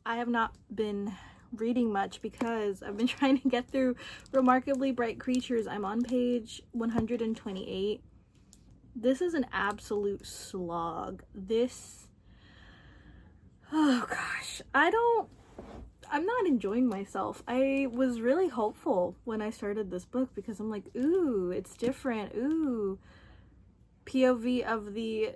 I have not been reading much because I've been trying to get through Remarkably Bright Creatures. I'm on page 128. This is an absolute slog. Oh gosh, I'm not enjoying myself. I was really hopeful when I started this book because I'm like, ooh, it's different. Ooh, POV of the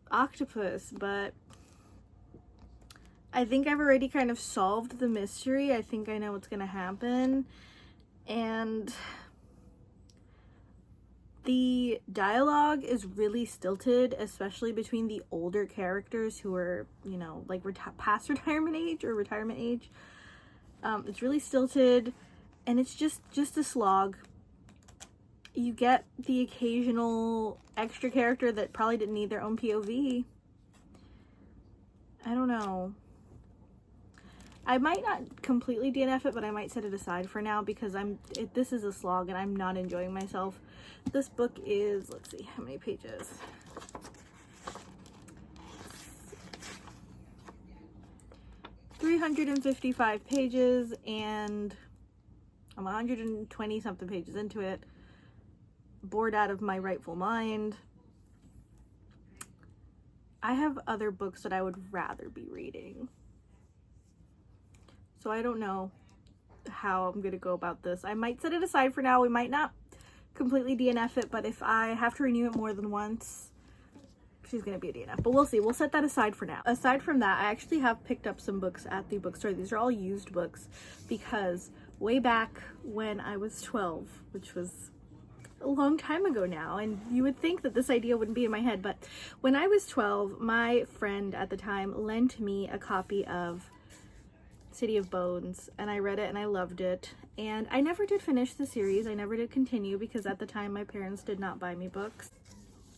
octopus, but I think I've already kind of solved the mystery. I think I know what's gonna happen. And the dialogue is really stilted, especially between the older characters who are, you know, like past retirement age or retirement age. It's really stilted, and it's just a slog. You get the occasional extra character that probably didn't need their own POV. I don't know. I might not completely DNF it, but I might set it aside for now because this is a slog and I'm not enjoying myself. This book is, let's see, how many pages? 355 pages, and I'm 120 something pages into it. Bored out of my rightful mind. I have other books that I would rather be reading. So I don't know how I'm going to go about this. I might set it aside for now. We might not completely DNF it, but if I have to renew it more than once, she's going to be a DNF. But we'll see. We'll set that aside for now. Aside from that, I actually have picked up some books at the bookstore. These are all used books because way back when I was 12, which was a long time ago now, and you would think that this idea wouldn't be in my head, but when I was 12, my friend at the time lent me a copy of City of Bones, and I read it and I loved it, and I never did finish the series. I never did continue because at the time my parents did not buy me books.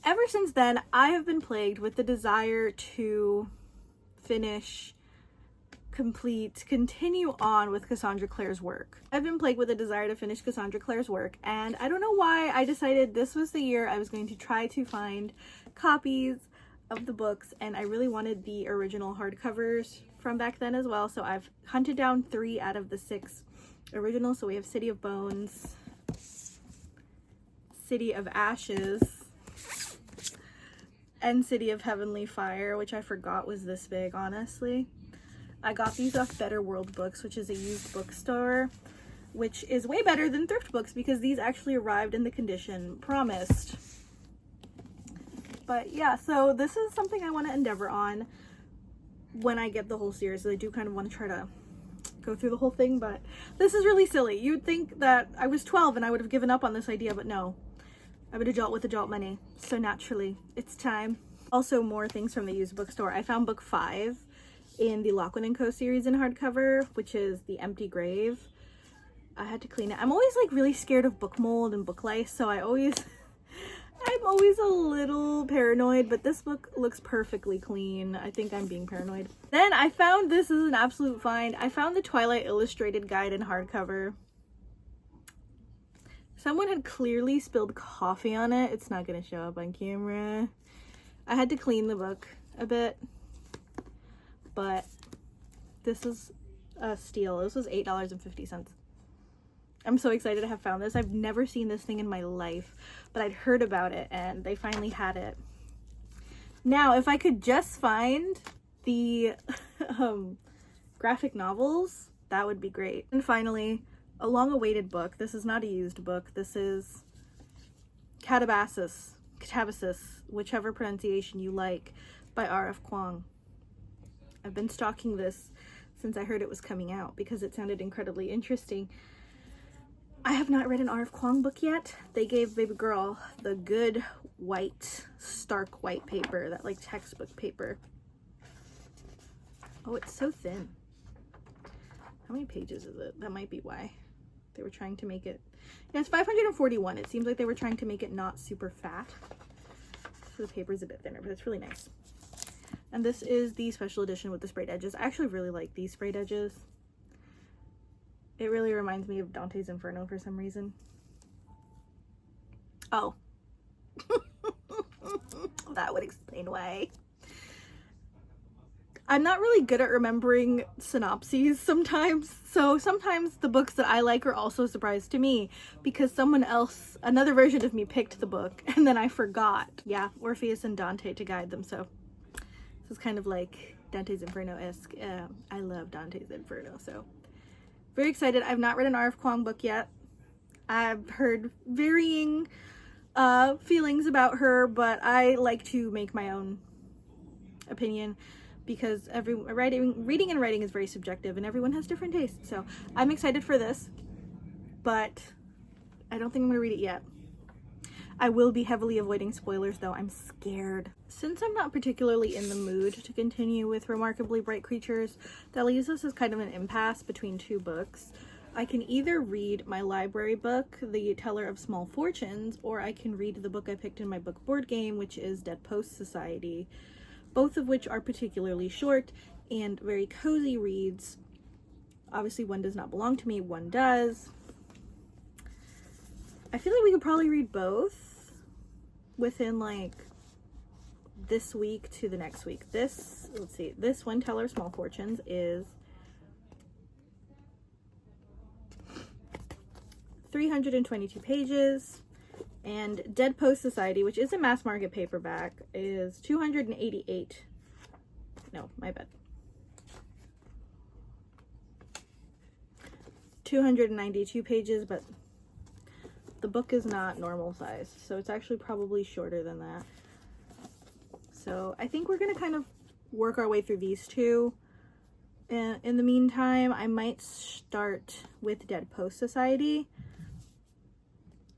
Ever since then, I have been plagued with the desire to finish, complete, continue on with Cassandra Clare's work. I've been plagued with a desire to finish Cassandra Clare's work, and I don't know why I decided this was the year I was going to try to find copies of the books, and I really wanted the original hardcovers from back then as well, so I've hunted down 3 out of the 6 originals. So we have City of Bones, City of Ashes, and City of Heavenly Fire, which I forgot was this big, honestly. I got these off Better World Books, which is a used bookstore, which is way better than thrift books because these actually arrived in the condition promised. But yeah, so this is something I want to endeavor on when I get the whole series. I do kind of want to try to go through the whole thing, but this is really silly. You'd think that I was 12 and I would have given up on this idea, but no. I'm an adult with adult money, so naturally, it's time. Also, more things from the used bookstore. I found book 5 in the Lockwood & Co. series in hardcover, which is The Empty Grave. I had to clean it. I'm always like really scared of book mold and book lice, so I'm always a little paranoid, but this book looks perfectly clean. I think I'm being paranoid. Then I found, this is an absolute find, I found the Twilight Illustrated Guide in hardcover. Someone had clearly spilled coffee on it. It's not going to show up on camera. I had to clean the book a bit, but this is a steal. This was $8.50. I'm so excited to have found this. I've never seen this thing in my life, but I'd heard about it and they finally had it. Now, if I could just find the graphic novels, that would be great. And finally, a long-awaited book. This is not a used book. This is Katabasis, whichever pronunciation you like, by R.F. Kuang. I've been stalking this since I heard it was coming out because it sounded incredibly interesting. I have not read an R.F. Kuang book yet. They gave baby girl the good white, stark white paper, that like textbook paper. Oh, it's so thin. How many pages is it? That might be why they were trying to make it. Yeah, it's 541. It seems like they were trying to make it not super fat. So the paper's a bit thinner, but it's really nice. And this is the special edition with the sprayed edges. I actually really like these sprayed edges. It really reminds me of Dante's Inferno for some reason. Oh. That would explain why. I'm not really good at remembering synopses sometimes. So sometimes the books that I like are also a surprise to me because someone else, another version of me, picked the book and then I forgot. Yeah, Orpheus and Dante to guide them. So this is kind of like Dante's Inferno-esque. I love Dante's Inferno, so very excited. I've not read an R.F. Kuang book yet. I've heard varying feelings about her, but I like to make my own opinion because reading and writing is very subjective and everyone has different tastes. So I'm excited for this, but I don't think I'm gonna read it yet. I will be heavily avoiding spoilers though. I'm scared. Since I'm not particularly in the mood to continue with Remarkably Bright Creatures, that leaves us as kind of an impasse between two books. I can either read my library book, The Teller of Small Fortunes, or I can read the book I picked in my book board game, which is Dead Post Society, both of which are particularly short and very cozy reads. Obviously one does not belong to me, one does. I feel like we could probably read both within like this week to the next week. This, let's see, this One Teller of Small Fortunes is 322 pages, and Dead Post Society, which is a mass market paperback, is 288. No, my bad. 292 pages, but the book is not normal size, so it's actually probably shorter than that. So I think we're gonna kind of work our way through these two. In the meantime, I might start with Dead Post Society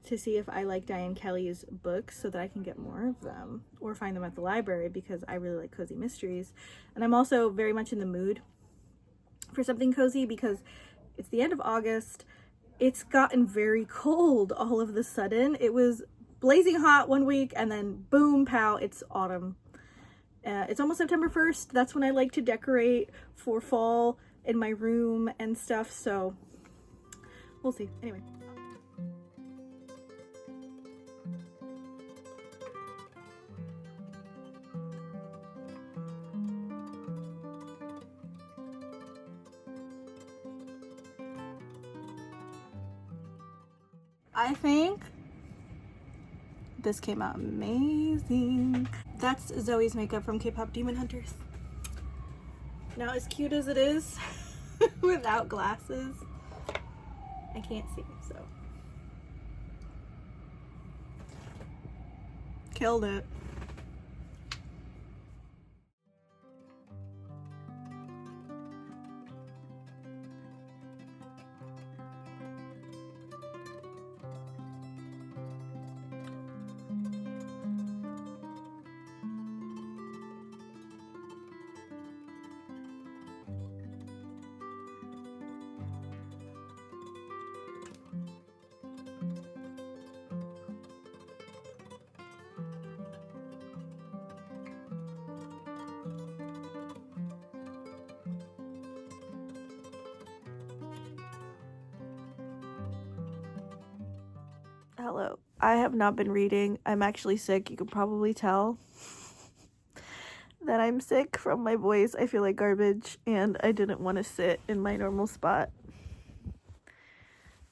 to see if I like Diane Kelly's books so that I can get more of them or find them at the library because I really like cozy mysteries. And I'm also very much in the mood for something cozy because it's the end of August. It's gotten very cold all of the sudden. It was blazing hot one week and then boom, pow, it's autumn. It's almost September 1st. That's when I like to decorate for fall in my room and stuff. So we'll see. Anyway. I think this came out amazing. That's Zoe's makeup from K-Pop Demon Hunters. Now, as cute as it is, without glasses, I can't see, so. Killed it. Hello. I have not been reading. I'm actually sick. You can probably tell that I'm sick from my voice. I feel like garbage, and I didn't want to sit in my normal spot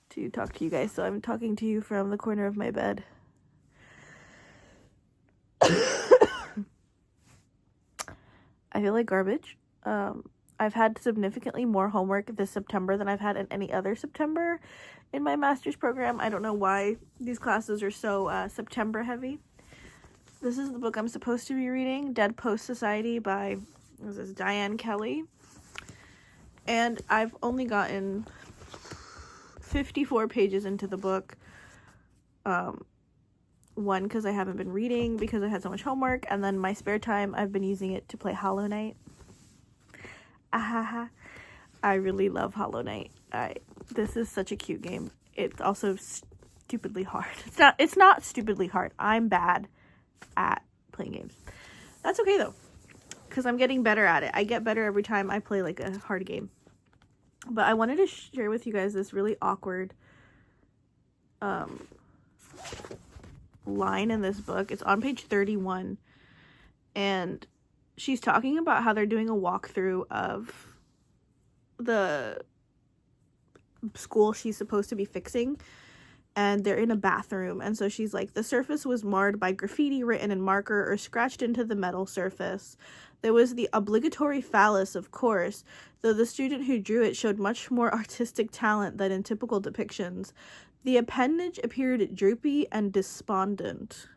to talk to you guys, so I'm talking to you from the corner of my bed. I feel like garbage. I've had significantly more homework this September than I've had in any other September in my master's program. I don't know why these classes are so September heavy. This is the book I'm supposed to be reading, Dead Post Society by, what is this, Diane Kelly. And I've only gotten 54 pages into the book. One, because I haven't been reading because I had so much homework, and then my spare time, I've been using it to play Hollow Knight. I really love Hollow Knight. This is such a cute game. It's also stupidly hard. It's not stupidly hard. I'm bad at playing games. That's okay though, because I'm getting better at it. I get better every time I play like a hard game. But I wanted to share with you guys this really awkward line in this book. It's on page 31, and she's talking about how they're doing a walkthrough of the school she's supposed to be fixing, and they're in a bathroom, and so she's like, the surface was marred by graffiti written in marker or scratched into the metal surface. There was the obligatory phallus, of course, though the student who drew it showed much more artistic talent than in typical depictions. The appendage appeared droopy and despondent.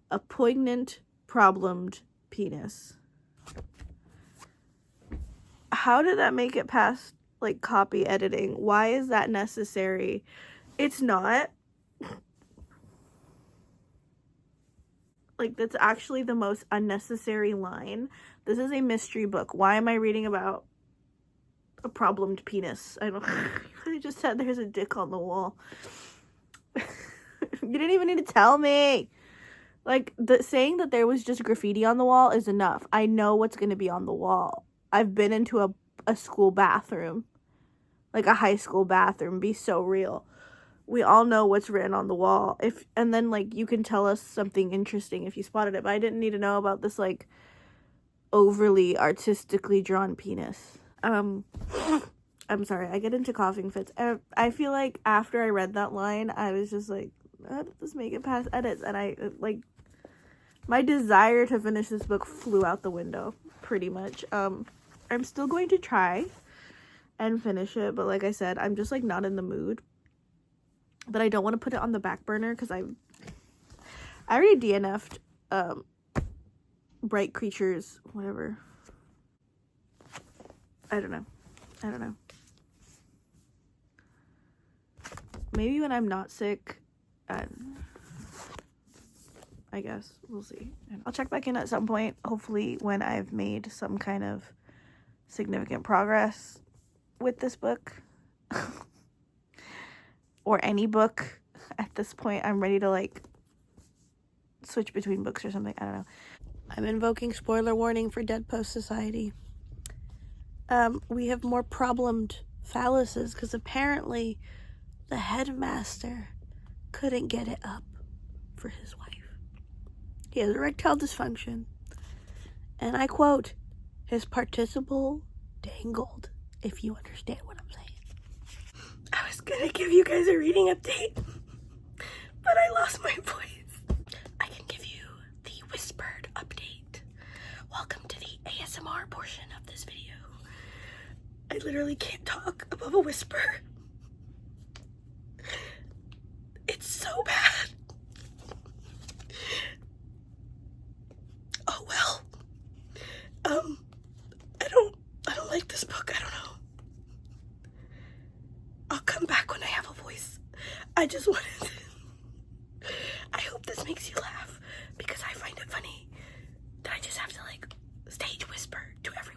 A poignant, problemed penis. How did that make it past, like, copy editing? Why is that necessary? It's not. Like, that's actually the most unnecessary line. This is a mystery book. Why am I reading about a problemed penis? I don't I just said there's a dick on the wall. You didn't even need to tell me. Like, saying that there was just graffiti on the wall is enough. I know what's going to be on the wall. I've been into a school bathroom. Like a high school bathroom. Be so real. We all know what's written on the wall. And then, like, you can tell us something interesting if you spotted it. But I didn't need to know about this, like, overly artistically drawn penis. I'm sorry. I get into coughing fits. I feel like after I read that line, I was just like, how did this make it past edits? And I, like, my desire to finish this book flew out the window, pretty much. I'm still going to try and finish it. But like I said, I'm just, like, not in the mood. But I don't want to put it on the back burner because I already DNF'd Bright Creatures, whatever. I don't know. Maybe when I'm not sick, I guess. We'll see. I'll check back in at some point, hopefully when I've made some kind of significant progress with this book. Or any book at this point. I'm ready to, like, switch between books or something. I don't know. I'm invoking spoiler warning for Dead Post Society. We have more problemed phalluses because apparently the headmaster couldn't get it up for his wife. He has erectile dysfunction. And I quote, his participle dangled, if you understand what I'm saying. I was gonna give you guys a reading update, but I lost my voice. I can give you the whispered update. Welcome to the ASMR portion of this video. I literally can't talk above a whisper. It's so bad. Oh well. I don't like this book. I don't know. I'll come back when I have a voice. I just wanted to... I hope this makes you laugh because I find it funny that I just have to, like, stage whisper to everyone.